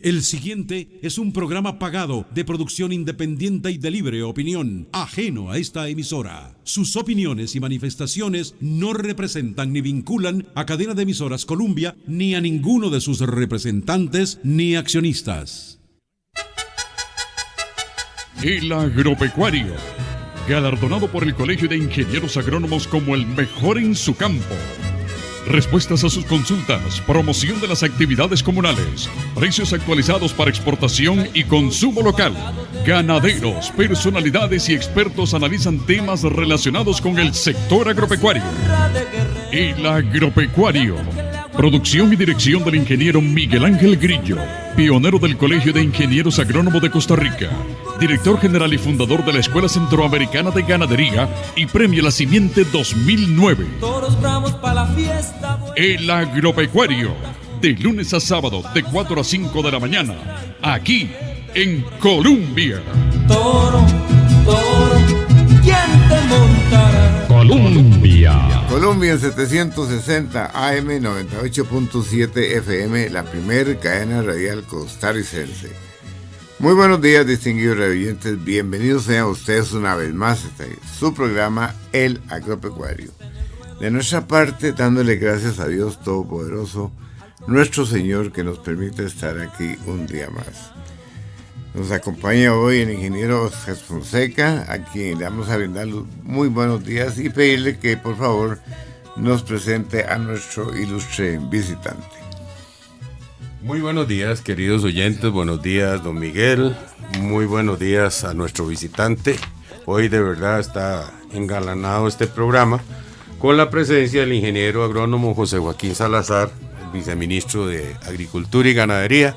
El siguiente es un programa pagado de producción independiente y de libre opinión, ajeno a esta emisora. Sus opiniones y manifestaciones no representan ni vinculan a Cadena de Emisoras Columbia ni a ninguno de sus representantes ni accionistas. El Agropecuario, galardonado por el Colegio de Ingenieros Agrónomos como el mejor en su campo. Respuestas a sus consultas, promoción de las actividades comunales, precios actualizados para exportación y consumo local. Ganaderos, personalidades y expertos analizan temas relacionados con el sector agropecuario. El Agropecuario. Producción y dirección del ingeniero Miguel Ángel Grillo, pionero del Colegio de Ingenieros Agrónomos de Costa Rica, director general y fundador de la Escuela Centroamericana de Ganadería y Premio La Simiente 2009. El Agropecuario, de lunes a sábado de 4 a 5 de la mañana, aquí en Columbia. Toro, ¿quién te montará? Columbia. Columbia en 760 AM 98.7 FM, la primer cadena radial costarricense. Muy buenos días, distinguidos radioyentes. Bienvenidos sean ustedes una vez más a su programa El Agropecuario. De nuestra parte, dándole gracias a Dios Todopoderoso, nuestro Señor, que nos permite estar aquí un día más. Nos acompaña hoy el ingeniero Oscar Fonseca, a quien le vamos a brindar los muy buenos días y pedirle que por favor nos presente a nuestro ilustre visitante. Muy buenos días, queridos oyentes, buenos días, don Miguel, muy buenos días a nuestro visitante. Hoy de verdad está engalanado este programa con la presencia del ingeniero agrónomo José Joaquín Salazar, el viceministro de Agricultura y Ganadería,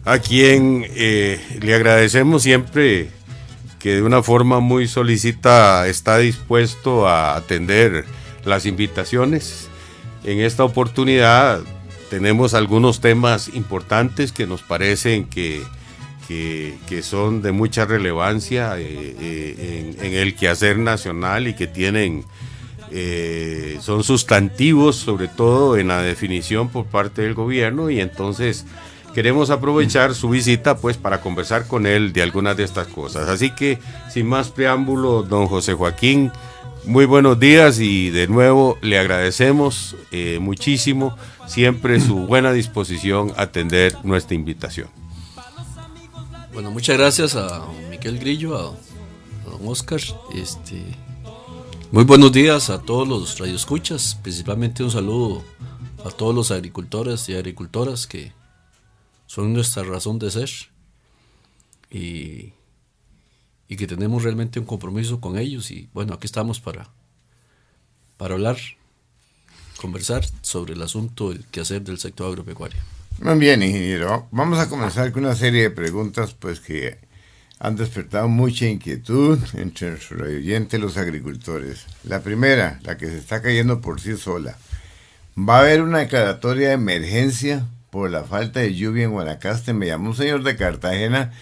a quien le agradecemos siempre que de una forma muy solícita está dispuesto a atender las invitaciones. En esta oportunidad tenemos algunos temas importantes que nos parecen que son de mucha relevancia en el quehacer nacional y que son sustantivos, sobre todo en la definición por parte del gobierno, y entonces queremos aprovechar su visita pues para conversar con él de algunas de estas cosas. Así que sin más preámbulo, don José Joaquín, muy buenos días y de nuevo le agradecemos muchísimo siempre su buena disposición a atender nuestra invitación. Bueno, muchas gracias a don Miguel Grillo, a don Oscar. Muy buenos días a todos los radioescuchas, principalmente un saludo a todos los agricultores y agricultoras que son nuestra razón de ser y que tenemos realmente un compromiso con ellos. Y bueno, aquí estamos para hablar, conversar sobre el asunto del quehacer del sector agropecuario. Muy bien, ingeniero. Vamos a comenzar con una serie de preguntas pues que han despertado mucha inquietud entre nuestros radioyentes, los agricultores. La primera, la que se está cayendo por sí sola. ¿Va a haber una declaratoria de emergencia por la falta de lluvia en Guanacaste? Me llamó un señor de Cartagena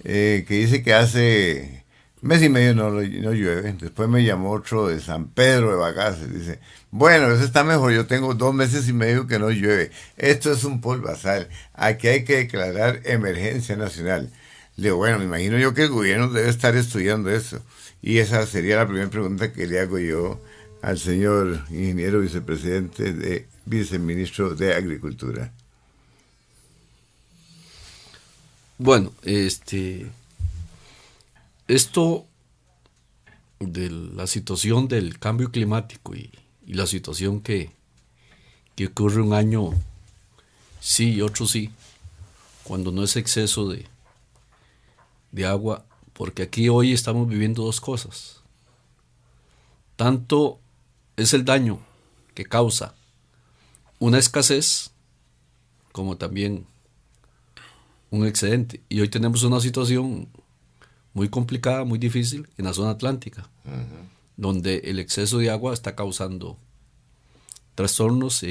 que dice que hace mes y medio no llueve. Después me llamó otro de San Pedro de Bagaces. Dice, bueno, eso está mejor, yo tengo 2 meses y medio que no llueve. Esto es un polvazal. Aquí hay que declarar emergencia nacional. Le digo, bueno, me imagino yo que el gobierno debe estar estudiando eso. Y esa sería la primera pregunta que le hago yo al señor ingeniero viceministro de Agricultura. Bueno, esto de la situación del cambio climático y la situación que ocurre un año sí y otro sí, cuando no es exceso de agua, porque aquí hoy estamos viviendo dos cosas. Tanto es el daño que causa una escasez como también un excedente. Y hoy tenemos una situación muy complicada, muy difícil en la zona atlántica, donde el exceso de agua está causando trastornos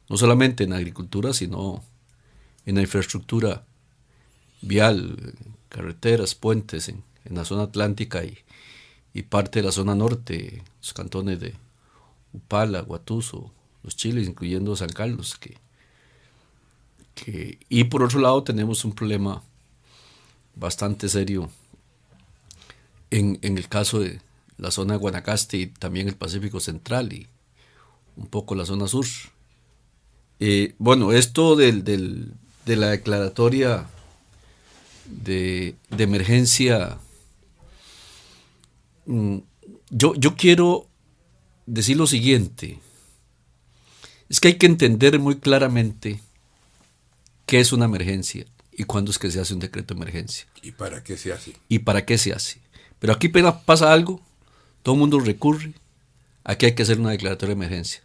no solamente en la agricultura, sino en la infraestructura vial, carreteras, puentes en la zona atlántica y parte de la zona norte, los cantones de Upala, Guatuso, los Chiles, incluyendo San Carlos, que Y por otro lado tenemos un problema bastante serio en el caso de la zona de Guanacaste y también el Pacífico Central y un poco la zona sur. Bueno, esto de la declaratoria de emergencia, yo quiero decir lo siguiente. Es que hay que entender muy claramente qué es una emergencia y cuándo es que se hace un decreto de emergencia. ¿Y para qué se hace? ¿Y para qué se hace? Pero aquí apenas pasa algo, todo el mundo recurre, aquí hay que hacer una declaratoria de emergencia.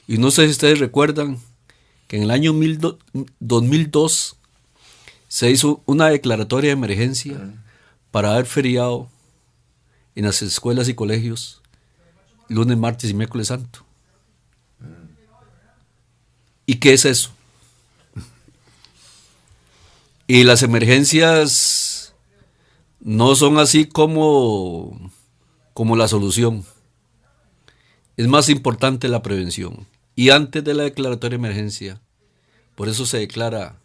Y no sé si ustedes recuerdan que en el año 2002 se hizo una declaratoria de emergencia para dar feriado en las escuelas y colegios lunes, martes y miércoles santo. ¿Y qué es eso? Y las emergencias no son así como la solución. Es más importante la prevención. Y antes de la declaratoria de emergencia, por eso se declara,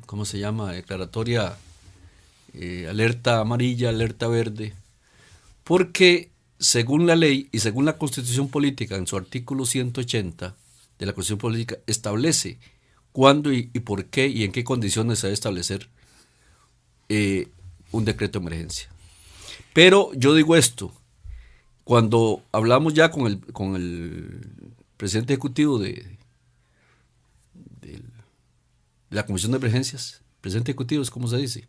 ¿cómo se llama? Declaratoria, alerta amarilla, alerta verde, porque según la ley y según la Constitución Política, en su artículo 180 de la Constitución Política, establece cuándo y por qué y en qué condiciones se debe establecer un decreto de emergencia. Pero yo digo esto, cuando hablamos ya con el presidente ejecutivo de la Comisión de Emergencias, presidente ejecutivo es como se dice,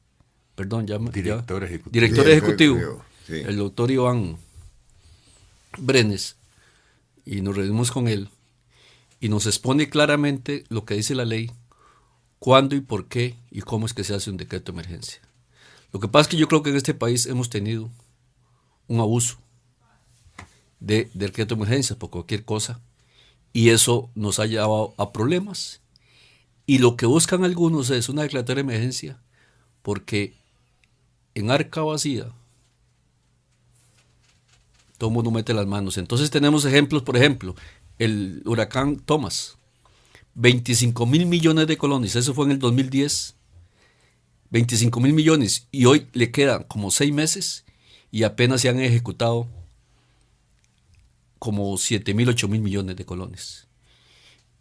perdón, Director ejecutivo. Director ejecutivo, Sí. el doctor Iván Brenes, y nos reunimos con él y nos expone claramente lo que dice la ley, cuándo y por qué y cómo es que se hace un decreto de emergencia. Lo que pasa es que yo creo que en este país hemos tenido un abuso de decreto de emergencia por cualquier cosa y eso nos ha llevado a problemas. Y lo que buscan algunos es una declaratoria de emergencia porque en arca vacía todo el mundo mete las manos. Entonces tenemos ejemplos, por ejemplo, el huracán Thomas, 25.000 millones de colones, eso fue en el 2010, 25.000 millones, y hoy le quedan como 6 meses y apenas se han ejecutado como 7.000, 8.000 millones de colones.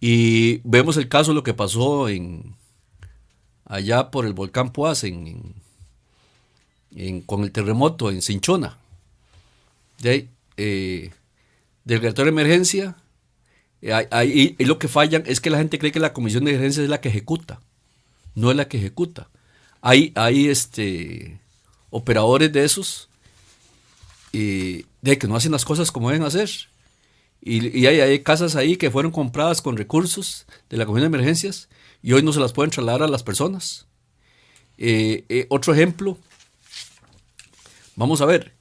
Y vemos el caso de lo que pasó allá por el volcán Poás, con el terremoto en Cinchona. Declaratoria de emergencia, ahí lo que fallan es que la gente cree que la comisión de emergencia es la que ejecuta, no es la que ejecuta. Hay operadores de esos de que no hacen las cosas como deben hacer. Y hay casas ahí que fueron compradas con recursos de la comisión de emergencias y hoy no se las pueden trasladar a las personas. Otro ejemplo, vamos a ver,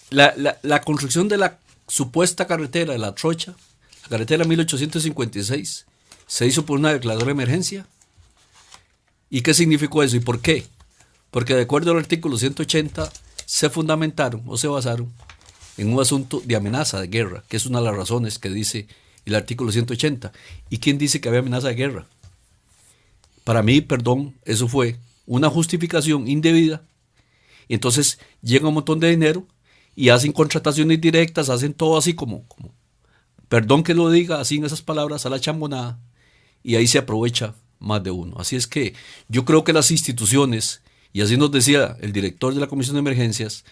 la construcción de la supuesta carretera de La Trocha, la carretera 1856, se hizo por una declaratoria de emergencia. ¿Y qué significó eso y por qué? Porque de acuerdo al artículo 180 se fundamentaron o se basaron en un asunto de amenaza de guerra, que es una de las razones que dice el artículo 180. ¿Y quién dice que había amenaza de guerra? Para mí, perdón, eso fue una justificación indebida. Y entonces llega un montón de dinero y hacen contrataciones directas, hacen todo así como perdón que lo diga así en esas palabras, a la chambonada, y ahí se aprovecha más de uno. Así es que yo creo que las instituciones, y así nos decía el director de la Comisión de Emergencias,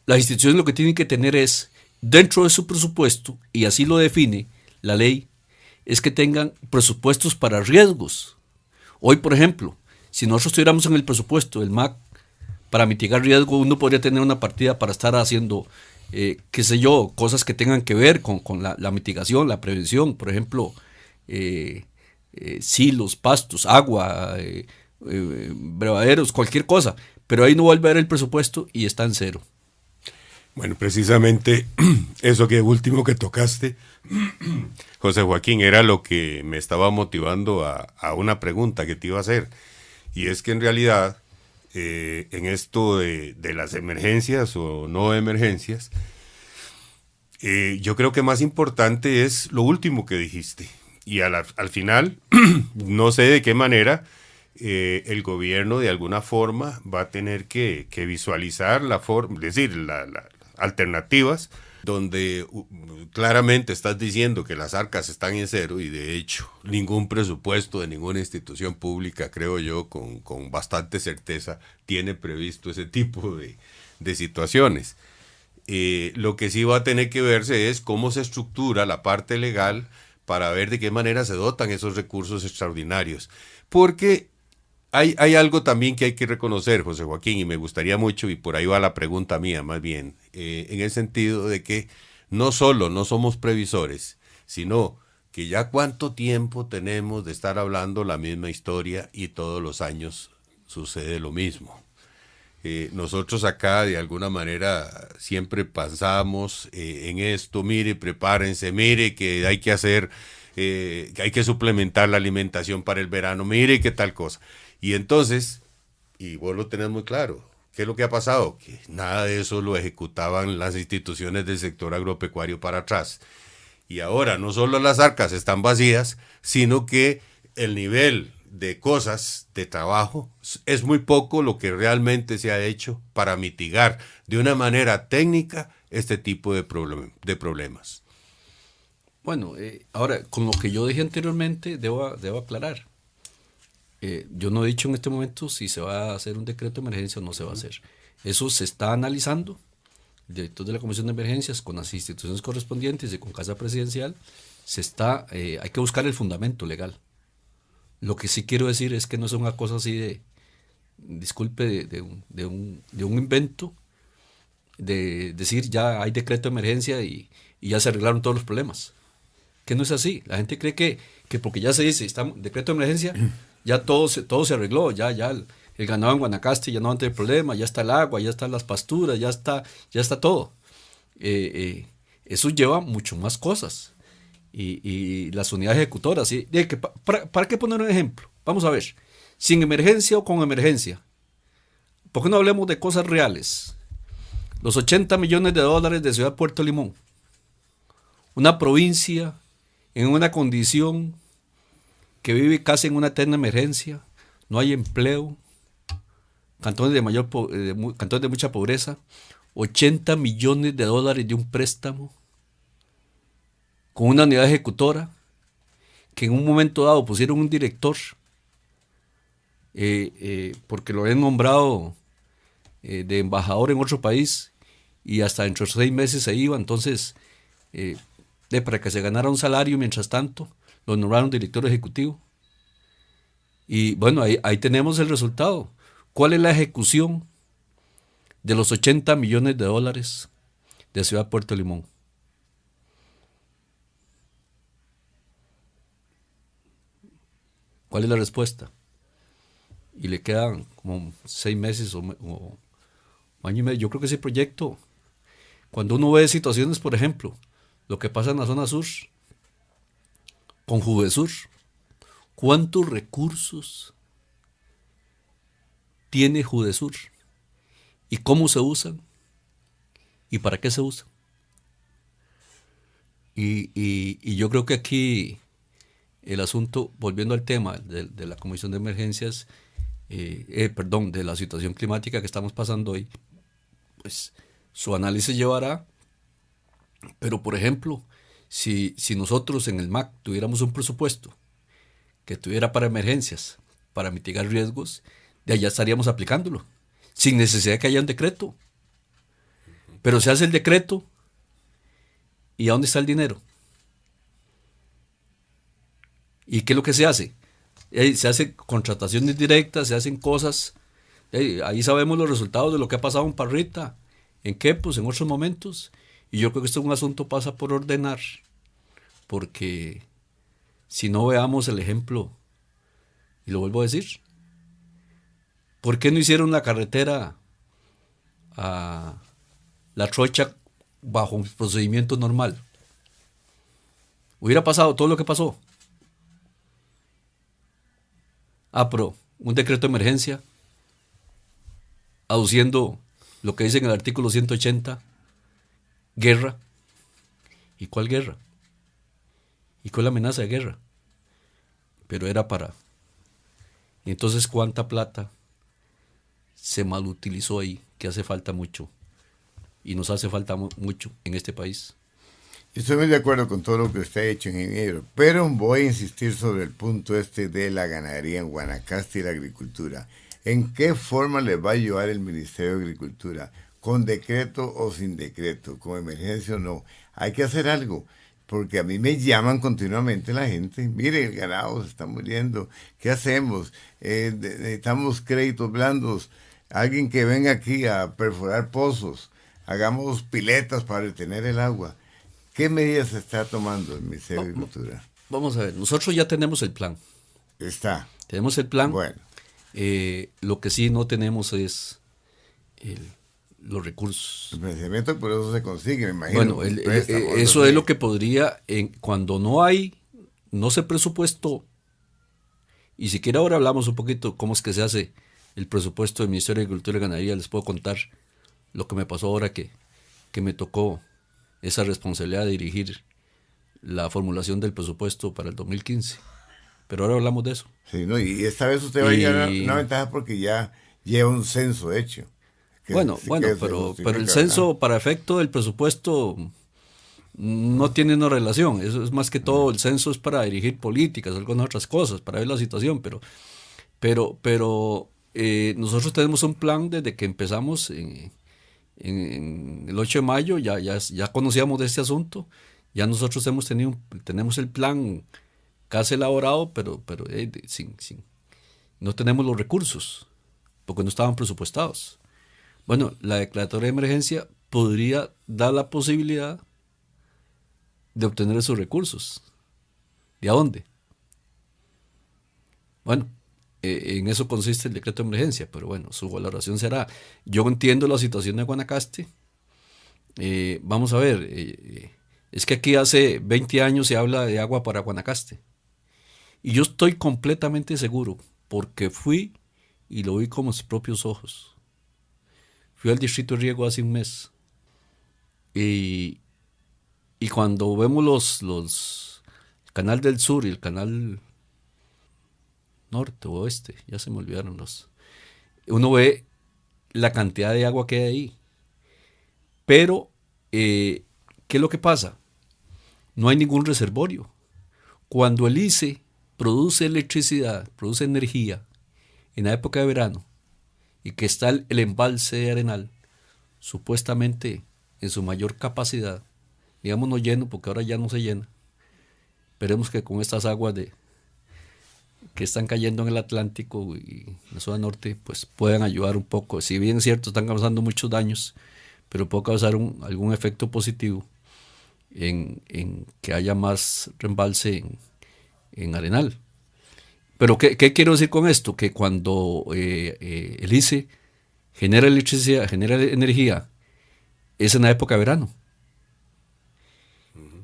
las instituciones lo que tienen que tener es, dentro de su presupuesto, y así lo define la ley, es que tengan presupuestos para riesgos. Hoy, por ejemplo, si nosotros tuviéramos en el presupuesto del MAC para mitigar riesgo, uno podría tener una partida para estar haciendo, qué sé yo, cosas que tengan que ver con la mitigación, la prevención, por ejemplo, silos, pastos, agua, brevaderos, cualquier cosa, pero ahí no vuelve a ver el presupuesto y está en cero. Bueno, precisamente eso que último que tocaste, José Joaquín, era lo que me estaba motivando a una pregunta que te iba a hacer. Y es que en realidad, en esto de las emergencias o no emergencias, yo creo que más importante es lo último que dijiste, Y al final, no sé de qué manera el gobierno de alguna forma va a tener que visualizar la forma, es decir, las alternativas, donde claramente estás diciendo que las arcas están en cero y de hecho ningún presupuesto de ninguna institución pública, creo yo, con bastante certeza, tiene previsto ese tipo de situaciones. Lo que sí va a tener que verse es cómo se estructura la parte legal para ver de qué manera se dotan esos recursos extraordinarios. Porque hay algo también que hay que reconocer, José Joaquín, y me gustaría mucho, y por ahí va la pregunta mía más bien, en el sentido de que no solo no somos previsores, sino que ya cuánto tiempo tenemos de estar hablando la misma historia y todos los años sucede lo mismo. Nosotros acá de alguna manera siempre pensamos en esto, mire, prepárense, mire que hay que hacer, que hay que suplementar la alimentación para el verano, mire qué tal cosa. Y entonces, y vos lo tenés muy claro, ¿qué es lo que ha pasado? Que nada de eso lo ejecutaban las instituciones del sector agropecuario para atrás. Y ahora no solo las arcas están vacías, sino que el nivel de cosas, de trabajo, es muy poco lo que realmente se ha hecho para mitigar de una manera técnica este tipo de problemas. Bueno, ahora, con lo que yo dije anteriormente, debo aclarar. Yo no he dicho en este momento si se va a hacer un decreto de emergencia o no se va a hacer. Eso se está analizando. El director de la Comisión de Emergencias con las instituciones correspondientes y con Casa Presidencial, hay que buscar el fundamento legal. Lo que sí quiero decir es que no es una cosa así de un invento, de decir ya hay decreto de emergencia y ya se arreglaron todos los problemas. Que no es así. La gente cree que porque ya se dice decreto de emergencia, ya todo se arregló, ya el ganado en Guanacaste ya no va a tener problema, ya está el agua, ya están las pasturas, ya está todo. Eso lleva mucho más cosas. Y las unidades ejecutoras. ¿Sí? ¿Para qué poner un ejemplo? Vamos a ver. Sin emergencia o con emergencia. ¿Por qué no hablemos de cosas reales? Los 80 millones de dólares de Ciudad Puerto Limón. Una provincia en una condición que vive casi en una eterna emergencia. No hay empleo. Cantones de mucha pobreza. 80 millones de dólares de un préstamo con una unidad ejecutora que en un momento dado pusieron un director porque lo habían nombrado de embajador en otro país y hasta dentro de 6 meses se iba. Entonces para que se ganara un salario, mientras tanto lo nombraron director ejecutivo. Y bueno, ahí tenemos el resultado. ¿Cuál es la ejecución de los 80 millones de dólares de Ciudad Puerto Limón? ¿Cuál es la respuesta? Y le quedan como 6 meses o año y medio. Yo creo que ese proyecto, cuando uno ve situaciones, por ejemplo, lo que pasa en la zona sur, con Juvesur, ¿cuántos recursos tiene Juvesur? ¿Y cómo se usan? ¿Y para qué se usan? Y yo creo que aquí el asunto, volviendo al tema de la Comisión de Emergencias, de la situación climática que estamos pasando hoy, pues su análisis llevará, pero por ejemplo, si nosotros en el MAC tuviéramos un presupuesto que tuviera para emergencias, para mitigar riesgos, de allá estaríamos aplicándolo, sin necesidad de que haya un decreto. Pero se hace el decreto, ¿y a dónde está el dinero? ¿Y qué es lo que se hace? Se hacen contrataciones directas, se hacen cosas. Ahí sabemos los resultados de lo que ha pasado en Parrita, en Quepos, en otros momentos. Y yo creo que esto es un asunto pasa por ordenar, porque si no veamos el ejemplo, y lo vuelvo a decir, ¿por qué no hicieron la carretera a La Trocha bajo un procedimiento normal? Hubiera pasado todo lo que pasó. Pero un decreto de emergencia, aduciendo lo que dice en el artículo 180, guerra. ¿Y cuál guerra? ¿Y cuál amenaza de guerra? pero era para... Y entonces, ¿cuánta plata se malutilizó ahí? Que hace falta mucho, y nos hace falta mucho en este país. Estoy muy de acuerdo con todo lo que usted ha hecho, ingeniero, pero voy a insistir sobre el punto de la ganadería en Guanacaste y la agricultura. ¿En qué forma le va a ayudar el Ministerio de Agricultura? ¿Con decreto o sin decreto? ¿Con emergencia o no? Hay que hacer algo, porque a mí me llaman continuamente la gente. Mire, el ganado se está muriendo. ¿Qué hacemos? Necesitamos créditos blandos. Alguien que venga aquí a perforar pozos. Hagamos piletas para retener el agua. ¿Qué medidas está tomando el Ministerio de Agricultura? Vamos a ver, nosotros ya tenemos el plan. Está. Tenemos el plan. Bueno. Lo que sí no tenemos es los recursos. El financiamiento por eso se consigue, me imagino. Bueno, eso es lo que podría, cuando no se presupuestó, y siquiera ahora hablamos un poquito cómo es que se hace el presupuesto del Ministerio de Agricultura y Ganadería, les puedo contar lo que me pasó ahora que me tocó esa responsabilidad de dirigir la formulación del presupuesto para el 2015. Pero ahora hablamos de eso. Sí, ¿no? Y esta vez usted va a llegar a una ventaja porque ya lleva un censo hecho. Bueno, pero el censo para efecto del presupuesto no tiene una relación. Eso es más que todo, el censo es para dirigir políticas, algunas otras cosas, para ver la situación, pero nosotros tenemos un plan desde que empezamos en el 8 de mayo, ya conocíamos de este asunto, ya nosotros tenemos el plan casi elaborado, pero no tenemos los recursos, porque no estaban presupuestados. Bueno, la declaratoria de emergencia podría dar la posibilidad de obtener esos recursos. ¿De a dónde? Bueno, en eso consiste el decreto de emergencia, pero bueno, su valoración será. Yo entiendo la situación de Guanacaste. Vamos a ver, es que aquí hace 20 años se habla de agua para Guanacaste. Y yo estoy completamente seguro, porque fui y lo vi con mis propios ojos. Fui al distrito de riego hace un mes. Y cuando vemos el canal del sur y el canal norte o oeste, ya se me olvidaron uno ve la cantidad de agua que hay ahí. Pero, ¿qué es lo que pasa? No hay ningún reservorio. Cuando el ICE produce electricidad, produce energía en la época de verano, y que está el embalse de Arenal, supuestamente en su mayor capacidad, digamos no lleno, porque ahora ya no se llena. Esperemos que con estas aguas que están cayendo en el Atlántico y en la zona norte, pues puedan ayudar un poco. Si bien es cierto, están causando muchos daños, pero puede causar algún efecto positivo en que haya más reembalse en Arenal. Pero ¿qué quiero decir con esto? Que cuando el ICE genera electricidad, genera energía, es en la época de verano.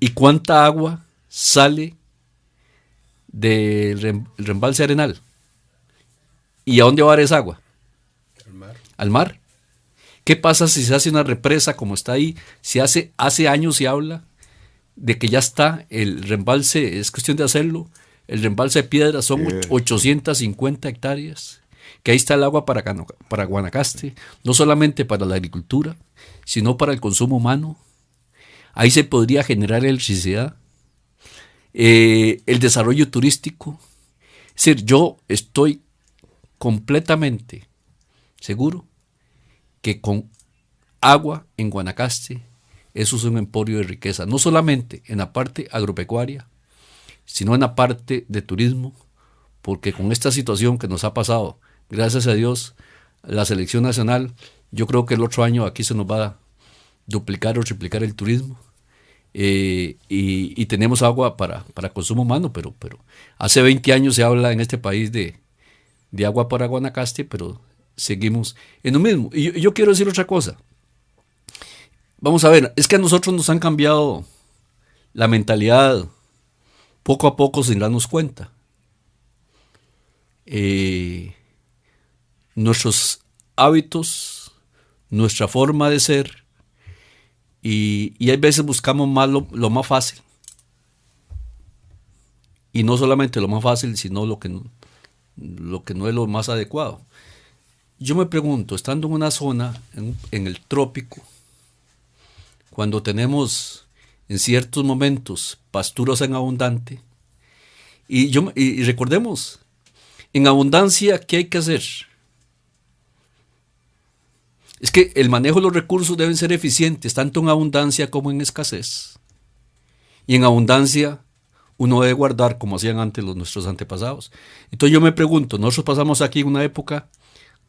¿Y cuánta agua sale del reembalse Arenal? ¿Y a dónde va a dar esa agua? Al mar. ¿Qué pasa si se hace una represa como está ahí? Hace años se habla de que ya está el reembalse, es cuestión de hacerlo. El reembalse de Piedras son 850 hectáreas, que ahí está el agua para Guanacaste, no solamente para la agricultura, sino para el consumo humano. Ahí se podría generar electricidad, el desarrollo turístico. Es decir, yo estoy completamente seguro que con agua en Guanacaste, eso es un emporio de riqueza, no solamente en la parte agropecuaria, sino en la parte de turismo, porque con esta situación que nos ha pasado, gracias a Dios, la selección nacional, yo creo que el otro año aquí se nos va a duplicar o triplicar el turismo, y tenemos agua para consumo humano, pero hace 20 años se habla en este país de agua para Guanacaste, pero seguimos en lo mismo. Y yo quiero decir otra cosa. Vamos a ver, es que a nosotros nos han cambiado la mentalidad poco a poco sin darnos cuenta. Nuestros hábitos, nuestra forma de ser, y hay veces buscamos más lo más fácil. Y no solamente lo más fácil, sino lo que no es lo más adecuado. Yo me pregunto, estando en una zona, en el trópico, cuando tenemos en ciertos momentos pasturas en abundante, y recordemos, en abundancia, ¿qué hay que hacer? Es que el manejo de los recursos deben ser eficientes, tanto en abundancia como en escasez. Y en abundancia uno debe guardar como hacían antes nuestros antepasados. Entonces yo me pregunto, nosotros pasamos aquí una época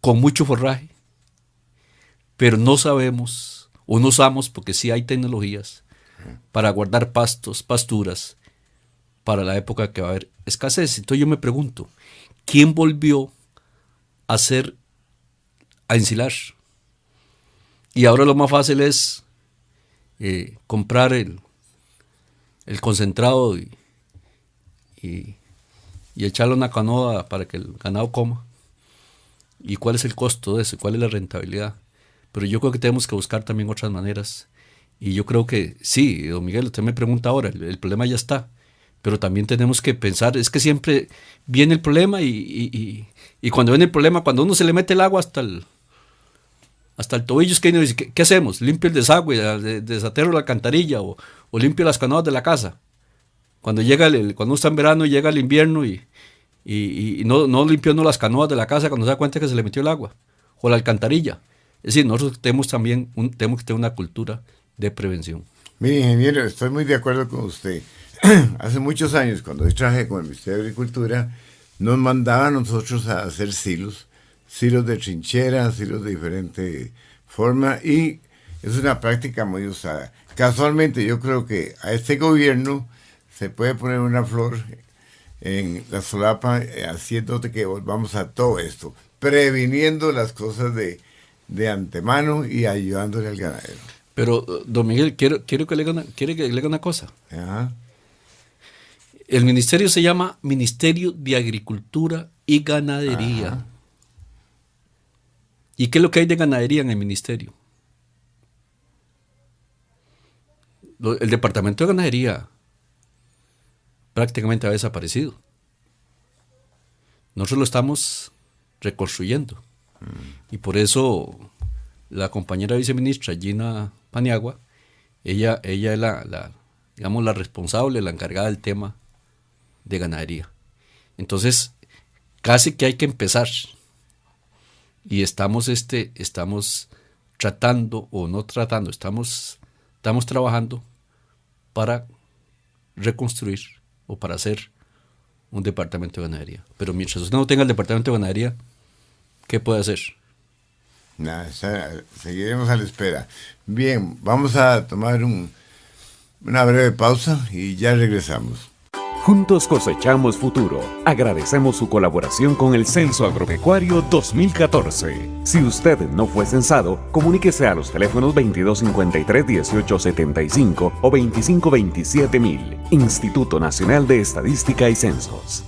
con mucho forraje, pero no sabemos o no usamos, porque sí hay tecnologías para guardar pastos, pasturas, para la época que va a haber escasez. Entonces yo me pregunto, ¿quién volvió a ensilar? Y ahora lo más fácil es comprar el concentrado y echarle una canoa para que el ganado coma. ¿Y cuál es el costo de eso? ¿Cuál es la rentabilidad? Pero yo creo que tenemos que buscar también otras maneras. Y yo creo que sí, don Miguel, usted me pregunta ahora, el problema ya está. Pero también tenemos que pensar, es que siempre viene el problema y cuando viene el problema, cuando uno se le mete el agua hasta el tobillo, es que uno dice, ¿qué hacemos? ¿Limpio el desagüe, desaterro la alcantarilla o limpio las canoas de la casa? Cuando uno está en verano y llega el invierno y no limpió las canoas de la casa cuando se da cuenta que se le metió el agua o la alcantarilla. Es decir, nosotros tenemos que tener una cultura de prevención. Mire, ingeniero, estoy muy de acuerdo con usted. Hace muchos años, cuando yo trabajé con el Ministerio de Agricultura, nos mandaban a nosotros a hacer silos de trincheras, silos de diferente forma, y es una práctica muy usada. Casualmente, yo creo que a este gobierno se puede poner una flor en la solapa, haciéndote que volvamos a todo esto, previniendo las cosas de antemano y ayudándole al ganadero. Pero, don Miguel, quiero que le diga una cosa. Ajá. El ministerio se llama Ministerio de Agricultura y Ganadería. Ajá. ¿Y qué es lo que hay de ganadería en el ministerio? El departamento de ganadería prácticamente ha desaparecido. Nosotros lo estamos reconstruyendo. Y por eso la compañera viceministra Gina Paniagua, ella es la responsable, la encargada del tema de ganadería. Entonces, casi que hay que empezar. Y estamos tratando, o no tratando, estamos trabajando para reconstruir o para hacer un departamento de ganadería. Pero mientras usted no tenga el departamento de ganadería, ¿qué puede hacer? Nada, seguiremos a la espera. Bien, vamos a tomar una breve pausa y ya regresamos. Juntos cosechamos futuro. Agradecemos su colaboración con el Censo Agropecuario 2014. Si usted no fue censado, comuníquese a los teléfonos 2253-1875 o 2527.000. Instituto Nacional de Estadística y Censos.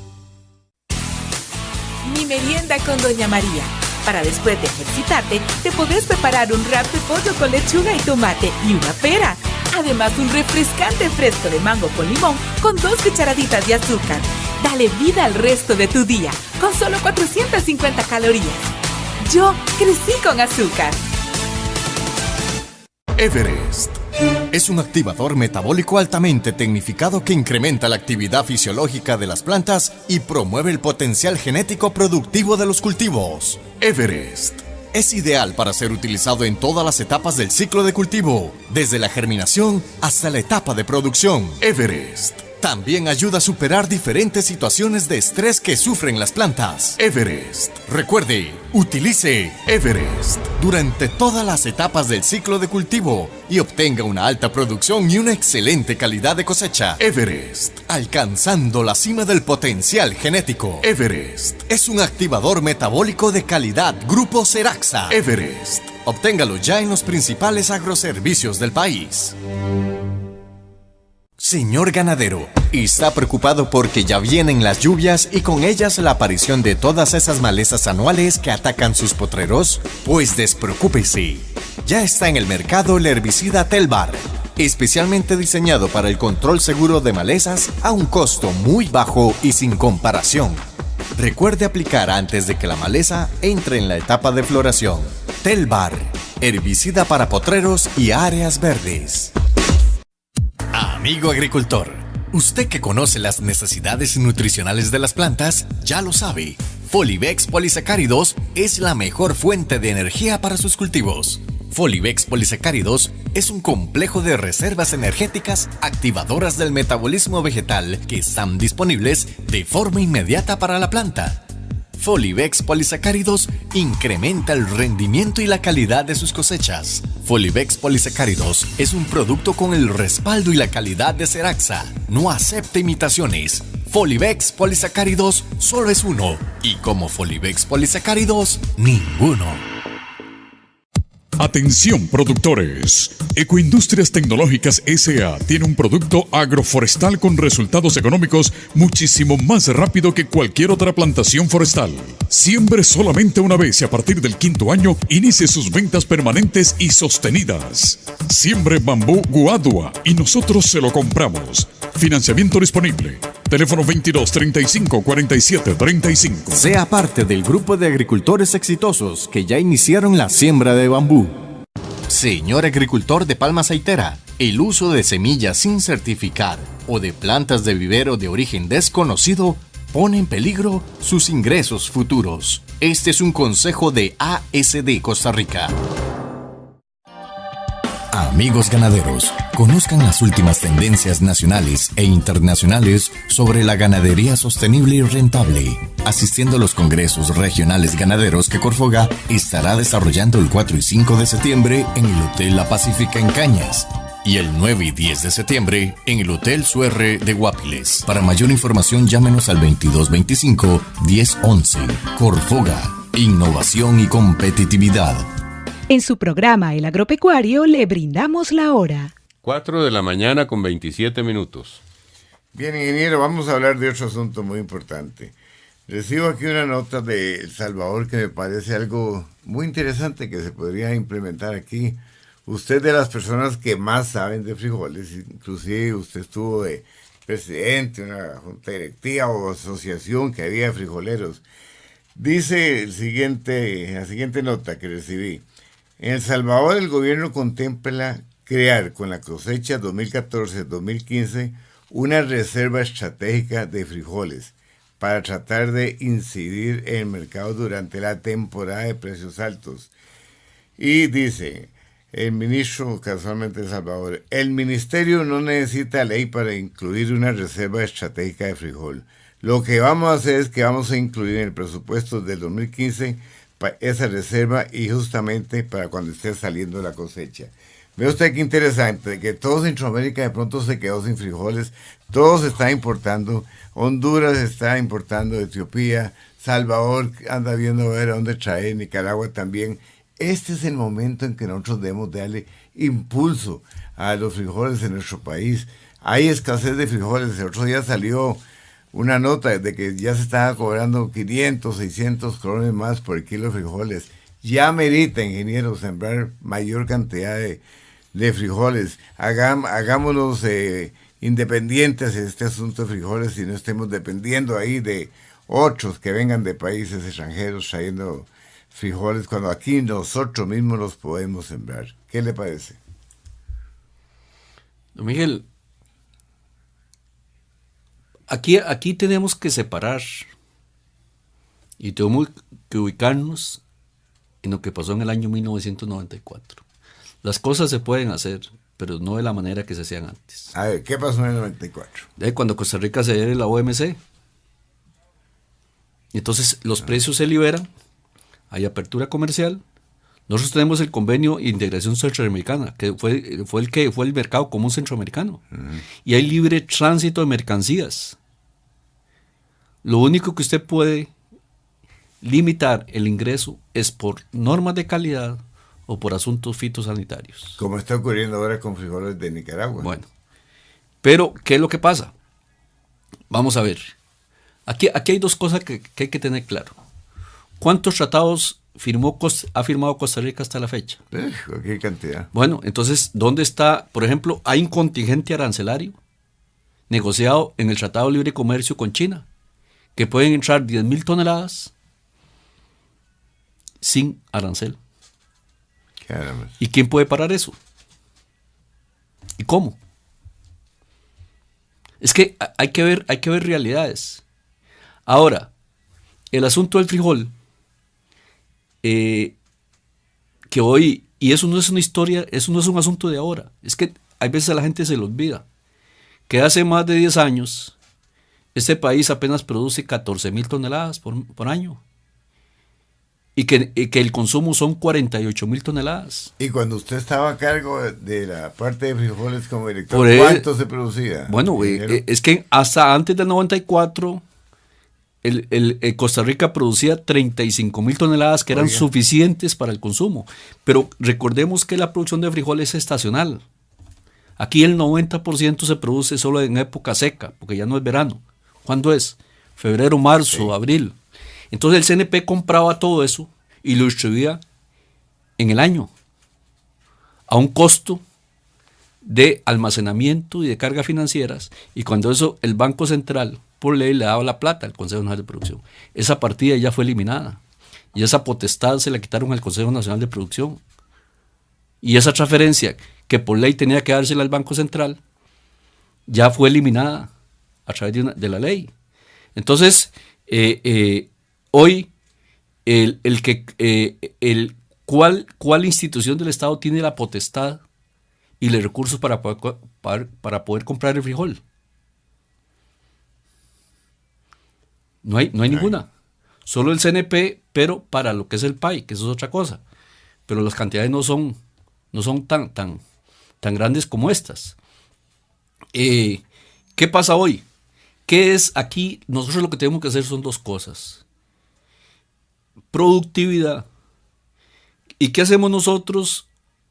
Mi merienda con Doña María. Para después de ejercitarte, te podés preparar un wrap de pollo con lechuga y tomate y una pera. Además, un refrescante fresco de mango con limón con 2 cucharaditas de azúcar. Dale vida al resto de tu día con solo 450 calorías. Yo crecí con azúcar. Everest es un activador metabólico altamente tecnificado que incrementa la actividad fisiológica de las plantas y promueve el potencial genético productivo de los cultivos. Everest es ideal para ser utilizado en todas las etapas del ciclo de cultivo, desde la germinación hasta la etapa de producción. Everest también ayuda a superar diferentes situaciones de estrés que sufren las plantas. Everest. Recuerde, utilice Everest durante todas las etapas del ciclo de cultivo y obtenga una alta producción y una excelente calidad de cosecha. Everest, alcanzando la cima del potencial genético. Everest es un activador metabólico de calidad Grupo Seraxa. Everest, obténgalo ya en los principales agroservicios del país. Señor ganadero, ¿está preocupado porque ya vienen las lluvias y con ellas la aparición de todas esas malezas anuales que atacan sus potreros? Pues despreocúpese. Ya está en el mercado el herbicida Telbar, especialmente diseñado para el control seguro de malezas a un costo muy bajo y sin comparación. Recuerde aplicar antes de que la maleza entre en la etapa de floración. Telbar, herbicida para potreros y áreas verdes. Amigo agricultor, usted que conoce las necesidades nutricionales de las plantas, ya lo sabe. Folivex Polisacáridos es la mejor fuente de energía para sus cultivos. Folivex Polisacáridos es un complejo de reservas energéticas activadoras del metabolismo vegetal que están disponibles de forma inmediata para la planta. Folivex Polisacáridos incrementa el rendimiento y la calidad de sus cosechas. Folivex Polisacáridos es un producto con el respaldo y la calidad de Seraxa. No acepta imitaciones. Folivex Polisacáridos solo es uno, y como Folivex Polisacáridos, ninguno. Atención productores, Ecoindustrias Tecnológicas S.A. tiene un producto agroforestal con resultados económicos muchísimo más rápido que cualquier otra plantación forestal. Siembre solamente una vez y a partir del 5º año inicie sus ventas permanentes y sostenidas. Siembre bambú guadua y nosotros se lo compramos. Financiamiento disponible. Teléfono 22 35 47 35. Sea parte del grupo de agricultores exitosos que ya iniciaron la siembra de bambú. Señor agricultor de palma aceitera, el uso de semillas sin certificar o de plantas de vivero de origen desconocido pone en peligro sus ingresos futuros. Este es un consejo de ASD Costa Rica. Amigos ganaderos, conozcan las últimas tendencias nacionales e internacionales sobre la ganadería sostenible y rentable, asistiendo a los congresos regionales ganaderos que Corfoga estará desarrollando el 4 y 5 de septiembre en el Hotel La Pacífica en Cañas y el 9 y 10 de septiembre en el Hotel Suerre de Guapiles. Para mayor información llámenos al 2225-1011. Corfoga, innovación y competitividad. En su programa El Agropecuario le brindamos la hora. 4 de la mañana con 27 minutos. Bien, ingeniero, vamos a hablar de otro asunto muy importante. Recibo aquí una nota de El Salvador que me parece algo muy interesante que se podría implementar aquí. Usted de las personas que más saben de frijoles, inclusive usted estuvo de presidente de una junta directiva o asociación que había de frijoleros. Dice la siguiente nota que recibí. En El Salvador el gobierno contempla crear con la cosecha 2014-2015 una reserva estratégica de frijoles para tratar de incidir en el mercado durante la temporada de precios altos. Y dice el ministro, casualmente de El Salvador, el ministerio no necesita ley para incluir una reserva estratégica de frijol. Lo que vamos a hacer es que vamos a incluir en el presupuesto del 2015 esa reserva y justamente para cuando esté saliendo la cosecha. Ve usted qué interesante, que todo Centroamérica de pronto se quedó sin frijoles, todo se está importando, Honduras está importando, Etiopía, Salvador anda viendo a ver a dónde traer, Nicaragua también. Este es el momento en que nosotros debemos darle impulso a los frijoles en nuestro país. Hay escasez de frijoles, el otro día salió una nota de que ya se estaba cobrando 500, 600 colones más por el kilo de frijoles. Ya merita, ingeniero, sembrar mayor cantidad de frijoles. Hagámonos independientes en este asunto de frijoles y no estemos dependiendo ahí de otros que vengan de países extranjeros trayendo frijoles cuando aquí nosotros mismos los podemos sembrar. ¿Qué le parece? Don Miguel, Aquí tenemos que separar y tenemos que ubicarnos en lo que pasó en el año 1994. Las cosas se pueden hacer, pero no de la manera que se hacían antes. A ver, ¿qué pasó en el 94? Cuando Costa Rica se adhiere a la OMC. Entonces los precios se liberan, hay apertura comercial. Nosotros tenemos el convenio de integración centroamericana, que fue el mercado común centroamericano. Y hay libre tránsito de mercancías. Lo único que usted puede limitar el ingreso es por normas de calidad o por asuntos fitosanitarios. Como está ocurriendo ahora con frijoles de Nicaragua. Bueno, pero ¿qué es lo que pasa? Vamos a ver. Aquí hay dos cosas que hay que tener claro. ¿Cuántos tratados ha firmado Costa Rica hasta la fecha? ¿Qué cantidad? Bueno, entonces, ¿dónde está? Por ejemplo, hay un contingente arancelario negociado en el Tratado de Libre Comercio con China, que pueden entrar 10,000 toneladas sin arancel. Caramba. ¿Y quién puede parar eso? ¿Y cómo? Es que hay que ver realidades. Ahora, el asunto del frijol, que hoy, y eso no es una historia, eso no es un asunto de ahora, es que hay veces a la gente se le olvida que hace más de 10 años este país apenas produce 14,000 toneladas por año. Y que el consumo son 48,000 toneladas. Y cuando usted estaba a cargo de la parte de frijoles como director, ¿cuánto se producía? Bueno, es que hasta antes del 94, Costa Rica producía 35,000 toneladas que eran suficientes para el consumo. Pero recordemos que la producción de frijoles es estacional. Aquí el 90% se produce solo en época seca, porque ya no es verano. ¿Cuándo es? Febrero, marzo, abril. Entonces el CNP compraba todo eso y lo distribuía en el año a un costo de almacenamiento y de cargas financieras, y cuando eso el Banco Central por ley le daba la plata al Consejo Nacional de Producción. Esa partida ya fue eliminada y esa potestad se la quitaron al Consejo Nacional de Producción, y esa transferencia que por ley tenía que dársela al Banco Central ya fue eliminada a través de la ley. Entonces hoy, ¿cuál institución del Estado tiene la potestad y los recursos para poder comprar el frijol? No hay ninguna. Solo el CNP, pero para lo que es el PAI, que eso es otra cosa. Pero las cantidades no son tan grandes como estas. ¿Qué pasa hoy? ¿Qué es aquí? Nosotros lo que tenemos que hacer son dos cosas. Productividad. ¿Y qué hacemos nosotros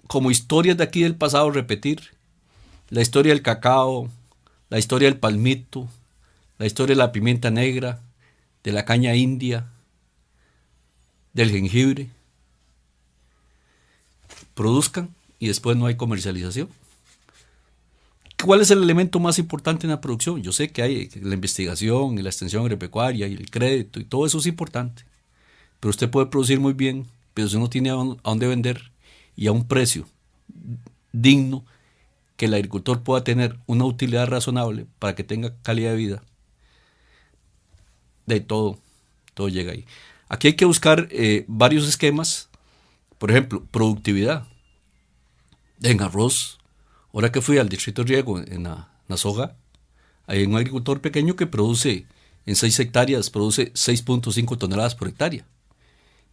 como historias de aquí del pasado? Repetir la historia del cacao, la historia del palmito, la historia de la pimienta negra, de la caña india, del jengibre. Produzcan y después no hay comercialización. ¿Cuál es el elemento más importante en la producción? Yo sé que hay la investigación y la extensión agropecuaria y el crédito y todo eso es importante. Pero usted puede producir muy bien, pero si no tiene a dónde vender y a un precio digno que el agricultor pueda tener una utilidad razonable para que tenga calidad de vida, de todo llega ahí. Aquí hay que buscar varios esquemas. Por ejemplo, productividad. En arroz, ahora que fui al distrito riego en la soja, hay un agricultor pequeño que produce en 6 hectáreas, produce 6.5 toneladas por hectárea.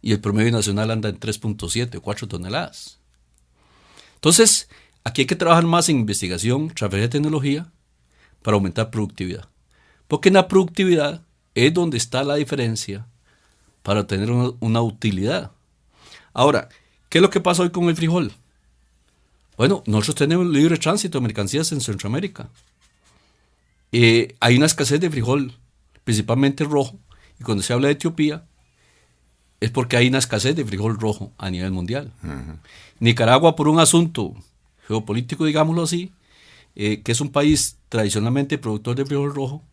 Y el promedio nacional anda en 3.7 o 4 toneladas. Entonces, aquí hay que trabajar más en investigación, transferencia de tecnología para aumentar productividad. Porque en la productividad es donde está la diferencia para tener una utilidad. Ahora, ¿qué es lo que pasa hoy con el frijol? Bueno, nosotros tenemos libre tránsito de mercancías en Centroamérica. Hay una escasez de frijol, principalmente rojo, y cuando se habla de Etiopía, es porque hay una escasez de frijol rojo a nivel mundial. Uh-huh. Nicaragua, por un asunto geopolítico, digámoslo así, que es un país tradicionalmente productor de frijol rojo,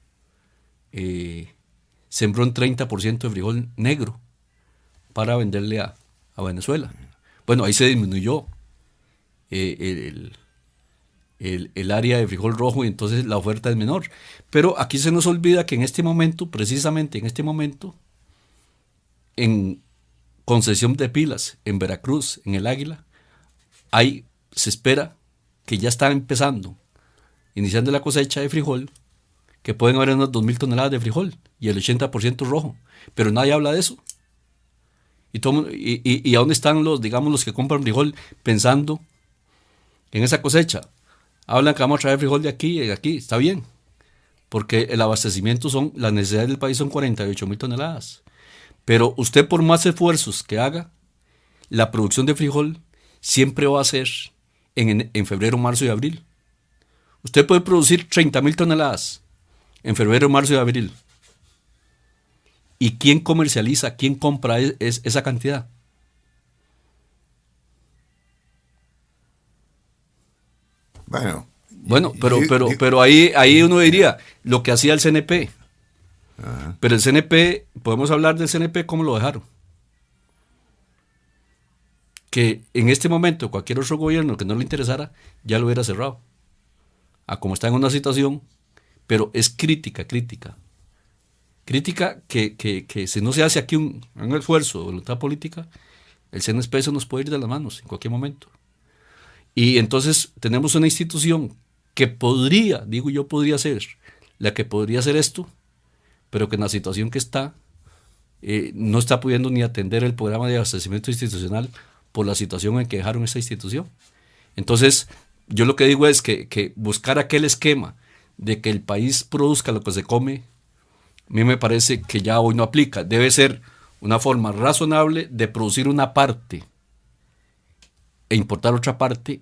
sembró un 30% de frijol negro para venderle a Venezuela. Bueno, ahí se disminuyó el área de frijol rojo y entonces la oferta es menor. Pero aquí se nos olvida que en este momento, precisamente en este momento, en Concesión de Pilas, en Veracruz, en el Águila, se espera que ya está iniciando la cosecha de frijol, que pueden haber unas 2,000 toneladas de frijol y el 80% rojo, pero nadie habla de eso. ¿Y a dónde están los que compran frijol pensando en esa cosecha? Hablan que vamos a traer frijol de aquí, está bien, porque el abastecimiento las necesidades del país son 48,000 toneladas. Pero usted, por más esfuerzos que haga, la producción de frijol siempre va a ser en febrero, marzo y abril. Usted puede producir 30,000 toneladas en febrero, marzo y abril. ¿Y quién comercializa, quién compra esa cantidad? Bueno, pero ahí uno diría lo que hacía el CNP. Ajá. Pero el CNP, podemos hablar del CNP cómo lo dejaron. Que en este momento cualquier otro gobierno que no le interesara ya lo hubiera cerrado. A como está en una situación, pero es crítica que si no se hace aquí un esfuerzo de voluntad política, el CNP se nos puede ir de las manos en cualquier momento. Y entonces tenemos una institución que podría ser la que podría hacer esto, pero que en la situación que está, no está pudiendo ni atender el programa de abastecimiento institucional por la situación en que dejaron esa institución. Entonces, yo lo que digo es que buscar aquel esquema de que el país produzca lo que se come, a mí me parece que ya hoy no aplica. Debe ser una forma razonable de producir una parte e importar otra parte,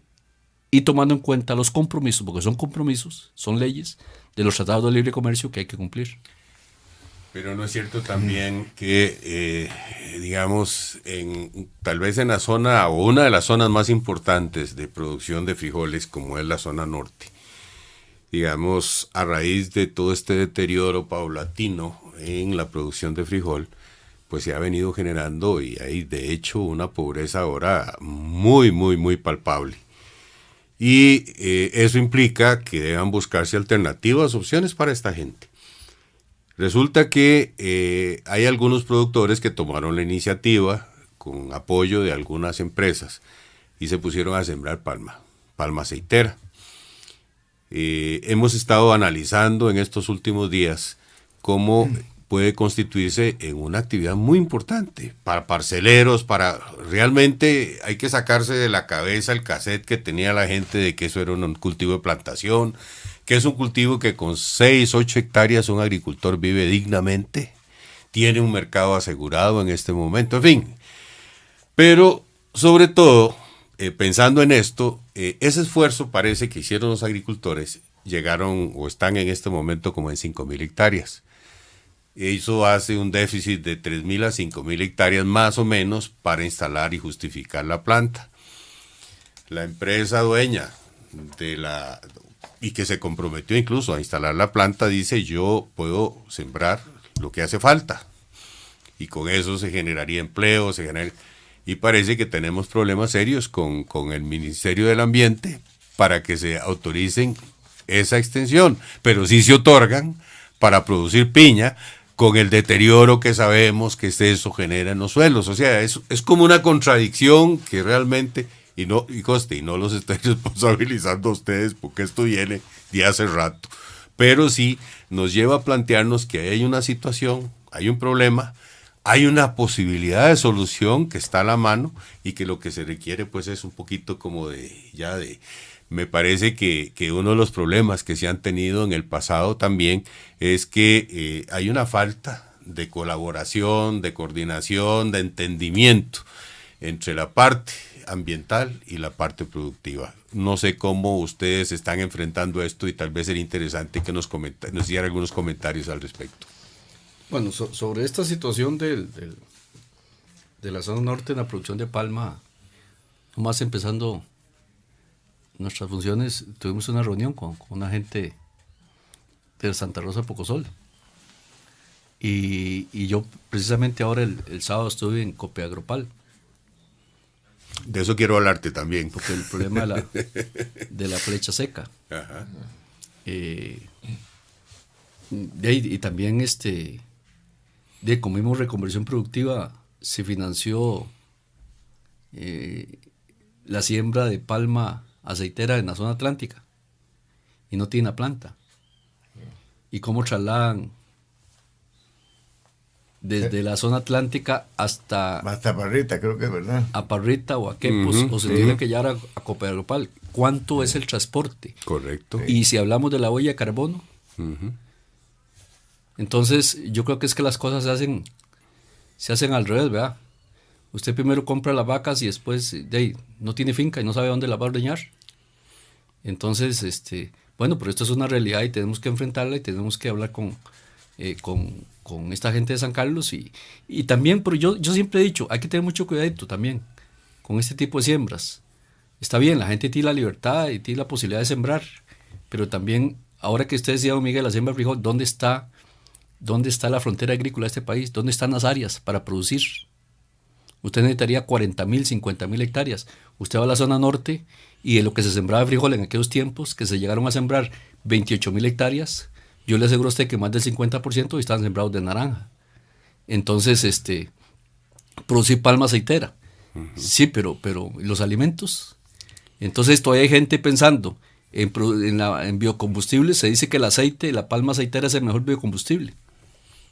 y tomando en cuenta los compromisos, porque son compromisos, son leyes de los tratados de libre comercio que hay que cumplir. Pero no es cierto también que, digamos, tal vez en la zona o una de las zonas más importantes de producción de frijoles, como es la zona norte, digamos, a raíz de todo este deterioro paulatino en la producción de frijol, pues se ha venido generando, y hay de hecho una pobreza ahora muy, muy, muy palpable. Y eso implica que deban buscarse alternativas, opciones para esta gente. Resulta que hay algunos productores que tomaron la iniciativa con apoyo de algunas empresas y se pusieron a sembrar palma aceitera. Hemos estado analizando en estos últimos días cómo puede constituirse en una actividad muy importante para parceleros, realmente hay que sacarse de la cabeza el cassette que tenía la gente de que eso era un cultivo de plantación, que es un cultivo que con 6, 8 hectáreas un agricultor vive dignamente, tiene un mercado asegurado en este momento, en fin. Pero sobre todo, pensando en esto, ese esfuerzo parece que hicieron los agricultores, llegaron o están en este momento como en 5.000 hectáreas. Eso hace un déficit de 3.000 a 5.000 hectáreas más o menos para instalar y justificar la planta. La empresa dueña y que se comprometió incluso a instalar la planta dice: yo puedo sembrar lo que hace falta y con eso se generaría empleo, y parece que tenemos problemas serios con el Ministerio del Ambiente para que se autoricen esa extensión, pero sí se otorgan para producir piña con el deterioro que sabemos que eso genera en los suelos. O sea, es como una contradicción que realmente, y no los estoy responsabilizando a ustedes porque esto viene de hace rato, pero sí nos lleva a plantearnos que hay una situación, hay un problema, hay una posibilidad de solución que está a la mano y que lo que se requiere pues es un poquito como me parece que uno de los problemas que se han tenido en el pasado también es que hay una falta de colaboración, de coordinación, de entendimiento entre la parte ambiental y la parte productiva. No sé cómo ustedes están enfrentando esto y tal vez sería interesante que nos dieran algunos comentarios al respecto. Bueno, sobre esta situación de la zona norte en la producción de palma, nomás empezando nuestras funciones, tuvimos una reunión con una gente de Santa Rosa de Pocosol. Y yo precisamente ahora el sábado estuve en Copiagropal. De eso quiero hablarte también. Porque el problema de la flecha seca. Ajá. Y también como vimos reconversión productiva, se financió la siembra de palma aceitera en la zona atlántica y no tiene una planta. Y cómo trasladan desde la zona atlántica hasta Parrita, creo que es verdad. A Parrita o a Quepos, o se tiene que llevar a Copiagropal. ¿Cuánto es el transporte? Correcto. Y si hablamos de la huella de carbono, entonces yo creo que es que las cosas se hacen al revés, ¿verdad? Usted primero compra las vacas y después no tiene finca y no sabe dónde la va a ordeñar. Entonces, bueno, pero esto es una realidad y tenemos que enfrentarla y tenemos que hablar con esta gente de San Carlos y también, pero yo siempre he dicho, hay que tener mucho cuidadito también con este tipo de siembras. Está bien, la gente tiene la libertad y tiene la posibilidad de sembrar, pero también, ahora que usted decía, don Miguel, la siembra de frijol, ¿dónde está la frontera agrícola de este país? ¿Dónde están las áreas para producir? Usted necesitaría 40.000, 50.000 hectáreas. Usted va a la zona norte y de lo que se sembraba de frijol en aquellos tiempos, que se llegaron a sembrar 28.000 hectáreas, yo le aseguro a usted que más del 50% estaban sembrados de naranja. Entonces, producir palma aceitera. Sí, pero los alimentos. Entonces todavía hay gente pensando en biocombustibles. Se dice que el aceite, la palma aceitera es el mejor biocombustible.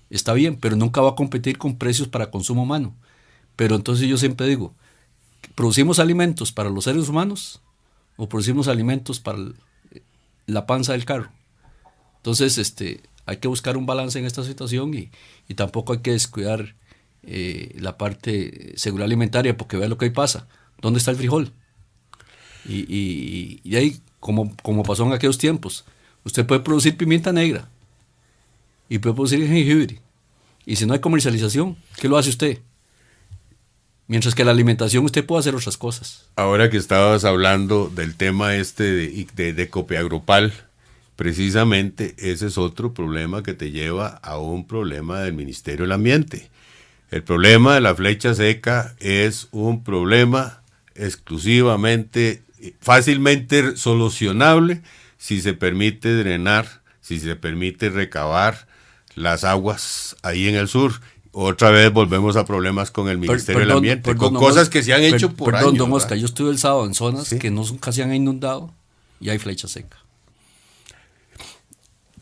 Está bien, pero nunca va a competir con precios para consumo humano. Pero entonces yo siempre digo, ¿producimos alimentos para los seres humanos o producimos alimentos para la panza del carro? Entonces hay que buscar un balance en esta situación y tampoco hay que descuidar la parte seguridad alimentaria, porque vea lo que ahí pasa. ¿Dónde está el frijol? Y ahí, como pasó en aquellos tiempos, usted puede producir pimienta negra y puede producir jengibre, y si no hay comercialización, ¿qué lo hace usted? Mientras que la alimentación usted puede hacer otras cosas. Ahora que estabas hablando del tema de Copiagropal, precisamente ese es otro problema que te lleva a un problema del Ministerio del Ambiente. El problema de la flecha seca es un problema exclusivamente, fácilmente solucionable si se permite drenar, si se permite recabar las aguas ahí en el sur. Otra vez volvemos a problemas con el Ministerio del Ambiente, con cosas que se han hecho por años. Perdón, don Oscar, yo estuve el sábado en zonas que nunca se han inundado y hay flecha seca.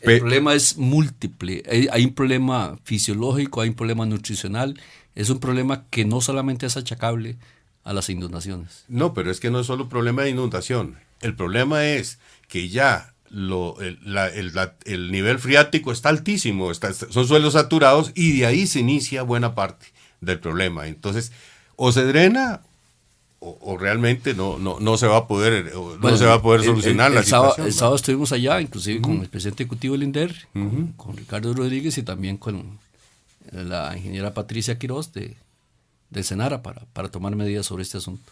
El problema es múltiple. Hay un problema fisiológico, hay un problema nutricional. Es un problema que no solamente es achacable a las inundaciones. No, pero es que no es solo problema de inundación. El problema es que ya el nivel freático está altísimo, son suelos saturados, y de ahí se inicia buena parte del problema. Entonces, o se drena o realmente no se va a poder, solucionar la situación. El sábado estuvimos allá, inclusive con el presidente ejecutivo del INDER, con Ricardo Rodríguez, y también con la ingeniera Patricia Quiroz del Senara para tomar medidas sobre este asunto.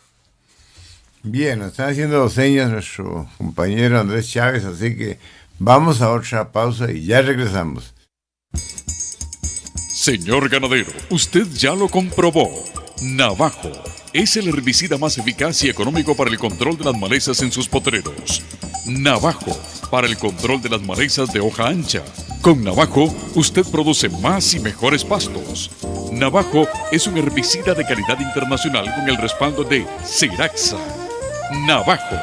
Bien, nos están haciendo señas nuestro compañero Andrés Chávez, así que vamos a otra pausa y ya regresamos. Señor ganadero, usted ya lo comprobó. Navajo es el herbicida más eficaz y económico para el control de las malezas en sus potreros. Navajo, para el control de las malezas de hoja ancha. Con Navajo, usted produce más y mejores pastos. Navajo es un herbicida de calidad internacional con el respaldo de Seraxa. Navajo.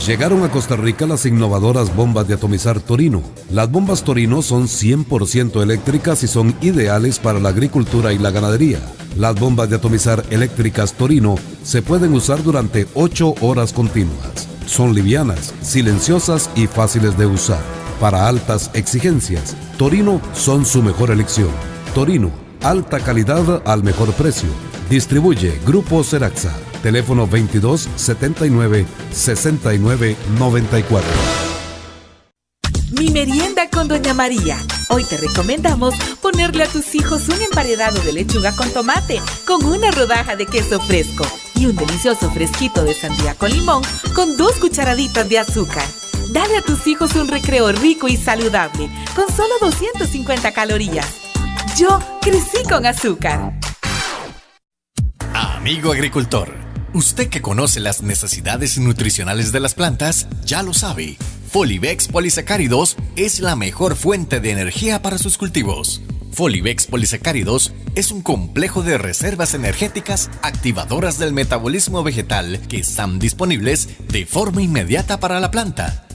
Llegaron a Costa Rica las innovadoras bombas de atomizar Torino. Las bombas Torino son 100% eléctricas y son ideales para la agricultura y la ganadería. Las bombas de atomizar eléctricas Torino se pueden usar durante 8 horas continuas. Son livianas, silenciosas y fáciles de usar. Para altas exigencias, Torino son su mejor elección. Torino, alta calidad al mejor precio. Distribuye Grupo Seraxa. Teléfono 22 79 69 94. Mi merienda con Doña María. Hoy te recomendamos ponerle a tus hijos un emparedado de lechuga con tomate, con una rodaja de queso fresco y un delicioso fresquito de sandía con limón con 2 cucharaditas de azúcar. Dale a tus hijos un recreo rico y saludable, con solo 250 calorías. Yo crecí con azúcar. Amigo agricultor, usted que conoce las necesidades nutricionales de las plantas, ya lo sabe. Folivex Polisacáridos es la mejor fuente de energía para sus cultivos. Folivex Polisacáridos es un complejo de reservas energéticas activadoras del metabolismo vegetal que están disponibles de forma inmediata para la planta.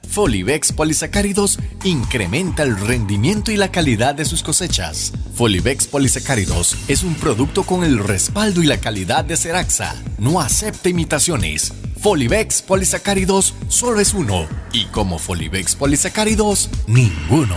Folivex Polisacáridos incrementa el rendimiento y la calidad de sus cosechas. Folivex Polisacáridos es un producto con el respaldo y la calidad de Seraxa. No acepta imitaciones. Folivex Polisacáridos solo es uno, y como Folivex Polisacáridos, ninguno.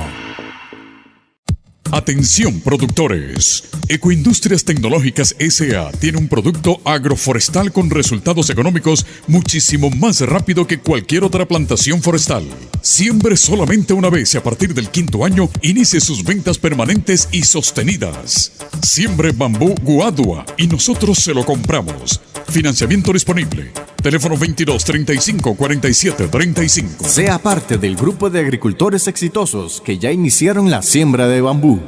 Atención productores, Ecoindustrias Tecnológicas S.A. tiene un producto agroforestal con resultados económicos muchísimo más rápido que cualquier otra plantación forestal. Siembre solamente una vez y a partir del 5º año inicie sus ventas permanentes y sostenidas. Siembre bambú Guadua y nosotros se lo compramos. Financiamiento disponible. Teléfono 22 35 47 35. Sea parte del grupo de agricultores exitosos que ya iniciaron la siembra de bambú.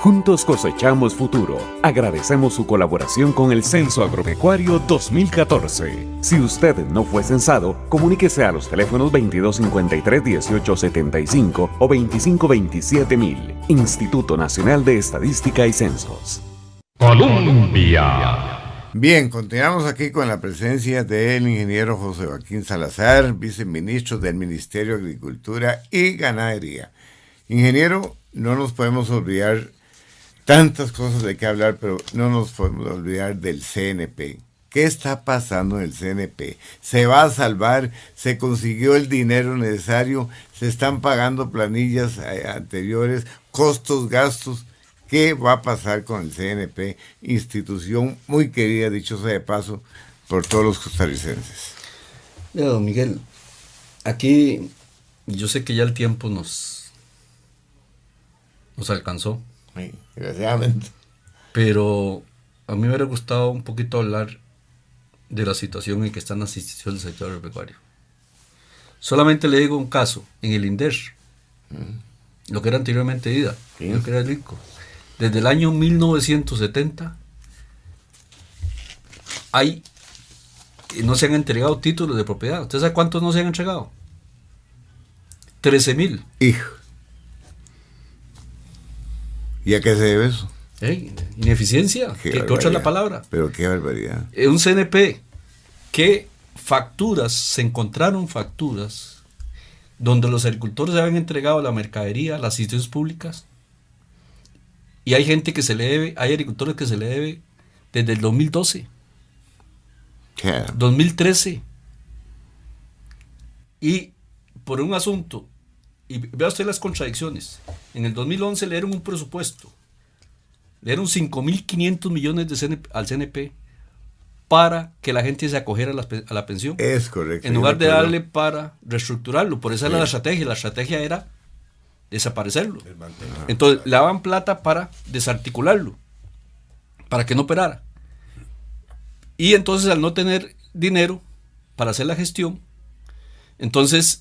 Juntos cosechamos futuro. Agradecemos su colaboración con el Censo Agropecuario 2014. Si usted no fue censado, comuníquese a los teléfonos 2253-1875 o 2527.000. Instituto Nacional de Estadística y Censos. Colombia. Bien, continuamos aquí con la presencia del ingeniero José Joaquín Salazar, viceministro del Ministerio de Agricultura y Ganadería. Ingeniero, no nos podemos olvidar tantas cosas de qué hablar, pero no nos podemos olvidar del CNP. ¿Qué está pasando en el CNP? ¿Se va a salvar? ¿Se consiguió el dinero necesario? ¿Se están pagando planillas anteriores? ¿Costos, gastos? ¿Qué va a pasar con el CNP? Institución muy querida, dicho sea de paso, por todos los costarricenses. Mira, don Miguel, aquí yo sé que ya el tiempo nos alcanzó. Sí, desgraciadamente. Pero a mí me hubiera gustado un poquito hablar de la situación en que están las instituciones del sector agropecuario. Solamente le digo un caso, en el INDER, lo que era anteriormente IDA, lo que era el INCO. Desde el año 1970 no se han entregado títulos de propiedad. ¿Usted sabe cuántos no se han entregado? 13,000. Hijo. ¿Y a qué se debe eso? Ineficiencia, que otra es la palabra. Pero qué barbaridad. Un CNP que se encontraron facturas donde los agricultores habían entregado la mercadería a las instituciones públicas y hay gente que se le debe, hay agricultores que se le debe desde el 2012, 2013, y por un asunto. Y vea usted las contradicciones. En el 2011 le dieron un presupuesto. Le dieron 5.500 millones al CNP para que la gente se acogiera a la pensión. Es correcto. En lugar de darle para reestructurarlo. Por eso era la estrategia. La estrategia era desaparecerlo. Entonces le daban plata para desarticularlo, para que no operara. Y entonces al no tener dinero para hacer la gestión, entonces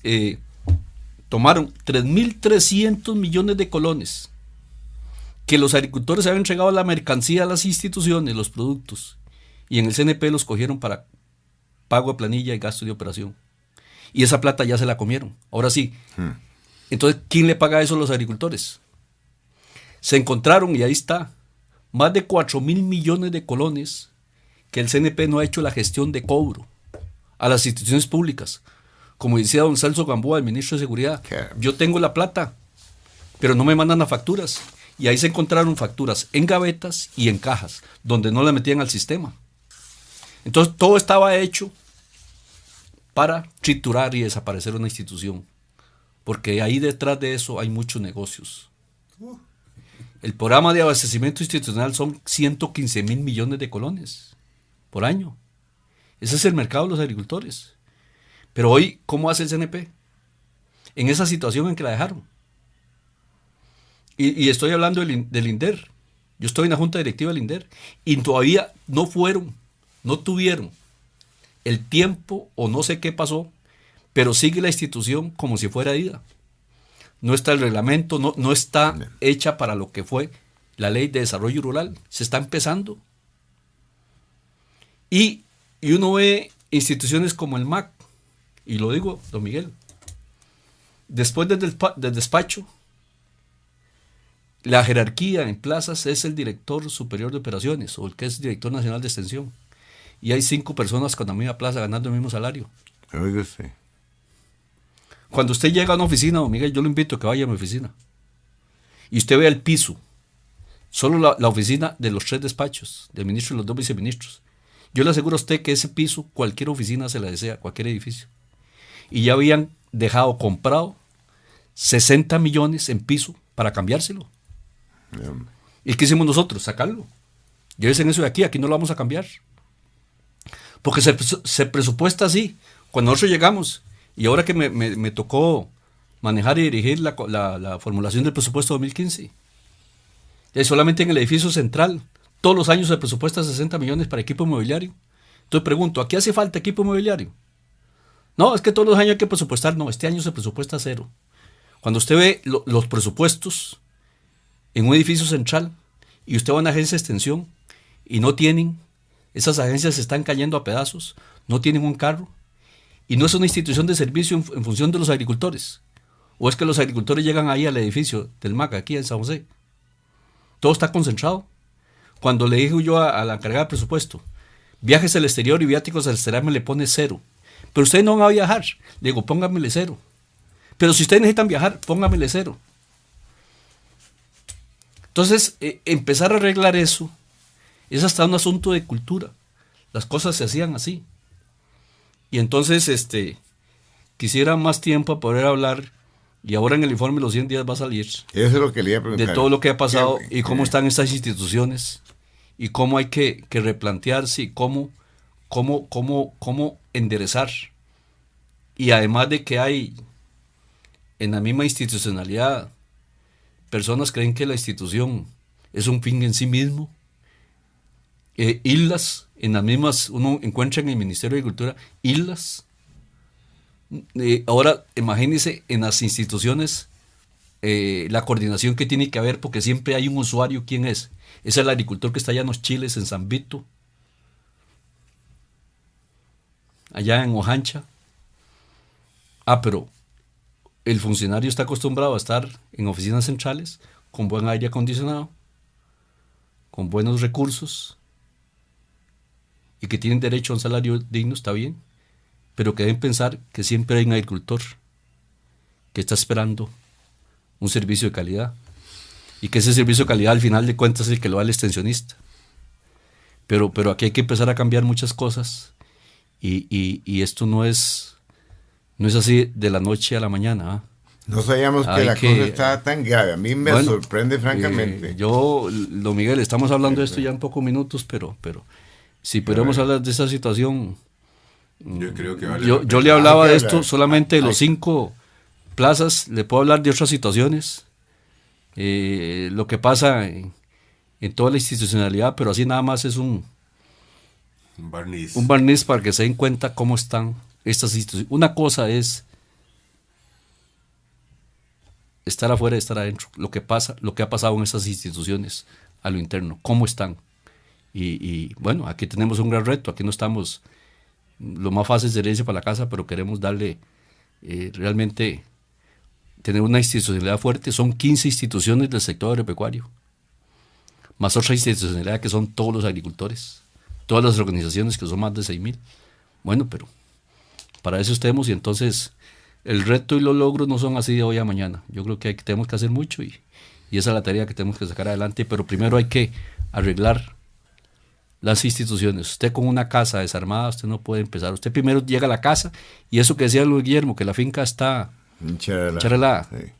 tomaron 3.300 millones de colones que los agricultores habían entregado la mercancía a las instituciones, los productos, y en el CNP los cogieron para pago de planilla y gasto de operación. Y esa plata ya se la comieron. Ahora sí. Entonces, ¿quién le paga eso a los agricultores? Se encontraron, y ahí está, más de 4.000 millones de colones que el CNP no ha hecho la gestión de cobro a las instituciones públicas. Como decía don Celso Gamboa, el ministro de Seguridad, yo tengo la plata, pero no me mandan las facturas. Y ahí se encontraron facturas en gavetas y en cajas, donde no las metían al sistema. Entonces todo estaba hecho para triturar y desaparecer una institución, porque ahí detrás de eso hay muchos negocios. El programa de abastecimiento institucional son 115,000 millones de colones por año. Ese es el mercado de los agricultores. Pero hoy, ¿cómo hace el CNP? En esa situación en que la dejaron. Y estoy hablando del INDER. Yo estoy en la junta directiva del INDER. Y todavía no tuvieron el tiempo o no sé qué pasó, pero sigue la institución como si fuera IDA. No está el reglamento, no está hecha para lo que fue la ley de desarrollo rural. Se está empezando. Y uno ve instituciones como el MAC, y lo digo, don Miguel, después del despacho, la jerarquía en plazas es el director superior de operaciones o el que es director nacional de extensión. Y hay 5 personas con la misma plaza ganando el mismo salario. Oiga usted. Cuando usted llega a una oficina, don Miguel, yo lo invito a que vaya a mi oficina. Y usted vea el piso. Solo la oficina de los 3 despachos, del ministro y los 2 viceministros. Yo le aseguro a usted que ese piso, cualquier oficina se la desea, cualquier edificio. Y ya habían comprado 60 millones en piso para cambiárselo. ¿Y qué hicimos nosotros? Sacarlo. Llévense eso de aquí no lo vamos a cambiar. Porque se presupuesta así. Cuando nosotros llegamos, y ahora que me tocó manejar y dirigir la formulación del presupuesto 2015, solamente en el edificio central, todos los años se presupuesta 60 millones para equipo inmobiliario. Entonces pregunto, ¿aquí hace falta equipo inmobiliario? No, es que todos los años hay que presupuestar. No, este año se presupuesta cero. Cuando usted ve los presupuestos en un edificio central y usted va a una agencia de extensión y no tienen, esas agencias se están cayendo a pedazos, no tienen un carro y no es una institución de servicio en función de los agricultores. O es que los agricultores llegan ahí al edificio del MAC, aquí en San José. Todo está concentrado. Cuando le dije yo a la encargada de presupuesto, viajes al exterior y viáticos al exterior, me le pone cero. Pero ustedes no van a viajar. Le digo, póngamele cero. Pero si ustedes necesitan viajar, póngamele cero. Entonces, empezar a arreglar eso es hasta un asunto de cultura. Las cosas se hacían así. Y entonces, quisiera más tiempo para poder hablar. Y ahora en el informe de los 100 días va a salir. Eso es lo que le iba a preguntar. De todo lo que ha pasado y cómo están estas instituciones y cómo hay que replantearse y cómo enderezar. Y además de que hay en la misma institucionalidad, personas creen que la institución es un fin en sí mismo. Islas, en las mismas, uno encuentra en el Ministerio de Agricultura, islas. Ahora, imagínense en las instituciones la coordinación que tiene que haber, porque siempre hay un usuario. ¿Quién es? Es el agricultor que está allá en los Chiles, en San Vito, allá en Ojancha. Pero el funcionario está acostumbrado a estar en oficinas centrales, con buen aire acondicionado, con buenos recursos, y que tienen derecho a un salario digno, está bien, pero que deben pensar que siempre hay un agricultor que está esperando un servicio de calidad, y que ese servicio de calidad al final de cuentas es el que lo da el extensionista. Pero aquí hay que empezar a cambiar muchas cosas, y esto no es así de la noche a la mañana. No sabíamos que la cosa estaba tan grave. A mí me sorprende francamente. Don Miguel, estamos hablando de esto ya en pocos minutos, pero si podemos hablar de esa situación. Yo creo que vale. Yo le hablaba de esto solamente de los 5 plazas. Le puedo hablar de otras situaciones. Lo que pasa en toda la institucionalidad, pero así nada más es un barniz para que se den cuenta cómo están estas instituciones. Una cosa es estar afuera y estar adentro. Lo que ha pasado en esas instituciones a lo interno, cómo están. Y bueno, aquí tenemos un gran reto. Aquí no estamos, lo más fácil es herencia para la casa, pero queremos darle realmente tener una institucionalidad fuerte. Son 15 instituciones del sector agropecuario, más otra institucionalidad que son todos los agricultores, todas las organizaciones, que son más de 6,000. Bueno, pero para eso estemos, y entonces el reto y los logros no son así de hoy a mañana. Yo creo que tenemos que hacer mucho, y esa es la tarea que tenemos que sacar adelante, pero primero hay que arreglar las instituciones. Usted con una casa desarmada, usted no puede empezar. Usted primero llega a la casa, y eso que decía Luis Guillermo, que la finca está encharelada. Sí.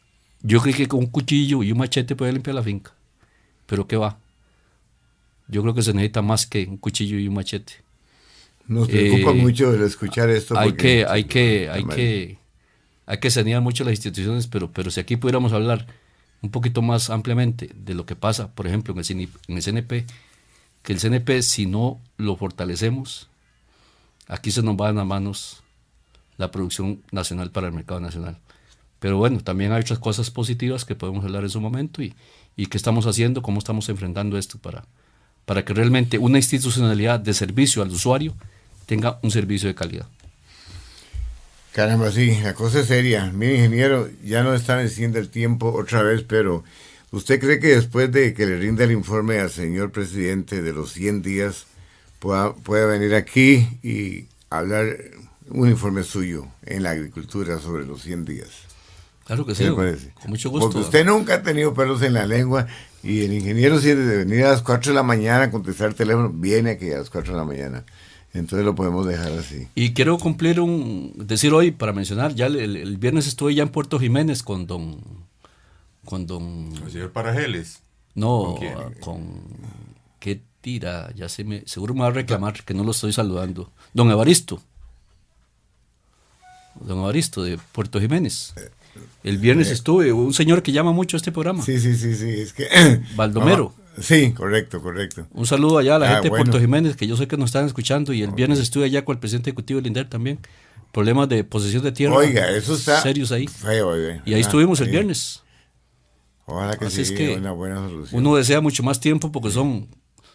Yo creo que con un cuchillo y un machete puede limpiar la finca, pero ¿qué va? Yo creo que se necesita más que un cuchillo y un machete. Nos preocupa mucho el escuchar esto. Hay que sanear mucho las instituciones, pero si aquí pudiéramos hablar un poquito más ampliamente de lo que pasa, por ejemplo, en el CNP, que el CNP, si no lo fortalecemos, aquí se nos va a las manos la producción nacional para el mercado nacional. Pero bueno, también hay otras cosas positivas que podemos hablar en su momento, y qué estamos haciendo, cómo estamos enfrentando esto para que realmente una institucionalidad de servicio al usuario tenga un servicio de calidad. Caramba, sí, la cosa es seria. Mire, ingeniero, ya nos está venciendo el tiempo otra vez, pero ¿usted cree que después de que le rinda el informe al señor presidente de los 100 días pueda venir aquí y hablar un informe suyo en la agricultura sobre los 100 días? Claro que sí, con mucho gusto. Porque usted nunca ha tenido pelos en la lengua, y el ingeniero, si de venir a las 4 de la mañana a contestar el teléfono, viene aquí a las 4 de la mañana. Entonces lo podemos dejar así. Y quiero decir hoy, para mencionar, ya el viernes estuve ya en Puerto Jiménez con don ¿El señor Parajeles? No, ¿qué tira? Seguro me va a reclamar que no lo estoy saludando. Don Evaristo de Puerto Jiménez. El viernes estuve, un señor que llama mucho a este programa. Sí, es que... Baldomero. Sí, correcto. Un saludo allá a la gente bueno. de Puerto Jiménez, que yo sé que nos están escuchando, y el viernes estuve allá con el presidente ejecutivo del INDER también. Problemas de posesión de tierra. Oiga, eso está serios ahí. feo, y ahí estuvimos el viernes. Ojalá que Así sí, es que una buena solución. uno desea mucho más tiempo porque son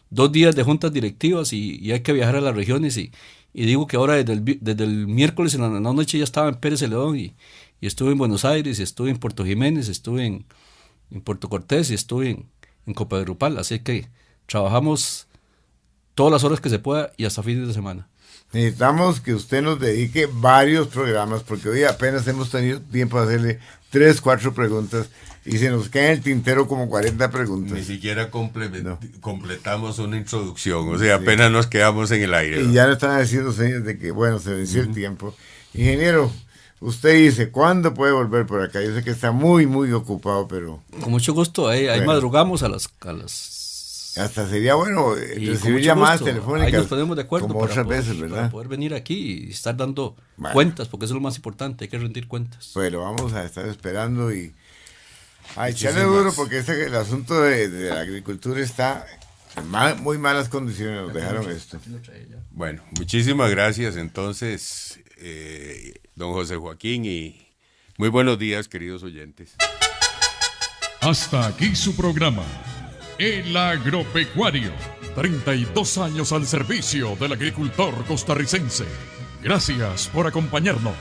2 días de juntas directivas y hay que viajar a las regiones. Y digo que ahora desde el miércoles en la noche ya estaba en Pérez Celedón y estuve en Buenos Aires, y estuve en Puerto Jiménez, estuve en Puerto Cortés y estuve en Copagrupal. Así que trabajamos todas las horas que se pueda y hasta fines de semana. Necesitamos que usted nos dedique varios programas, porque hoy apenas hemos tenido tiempo de hacerle 3, 4 preguntas y se nos queda en el tintero como 40 preguntas. Ni siquiera completamos una introducción, o sea, apenas nos quedamos en el aire. Y ya nos están diciendo señas de que, bueno, se venció el tiempo. Ingeniero, usted dice, ¿cuándo puede volver por acá? Yo sé que está muy, muy ocupado, pero... Con mucho gusto, ahí bueno, madrugamos a las hasta sería bueno recibir llamadas telefónicas. Ahí nos ponemos de acuerdo como otras veces, ¿verdad? para poder venir aquí y estar dando cuentas, porque eso es lo más importante, hay que rendir cuentas. Bueno, vamos a estar esperando y a echarle duro, porque el asunto de la agricultura está en muy malas condiciones, nos dejaron esto. Bueno, muchísimas gracias entonces, don José Joaquín, y muy buenos días, queridos oyentes. Hasta aquí su programa, El Agropecuario. 32 años al servicio del agricultor costarricense. Gracias por acompañarnos.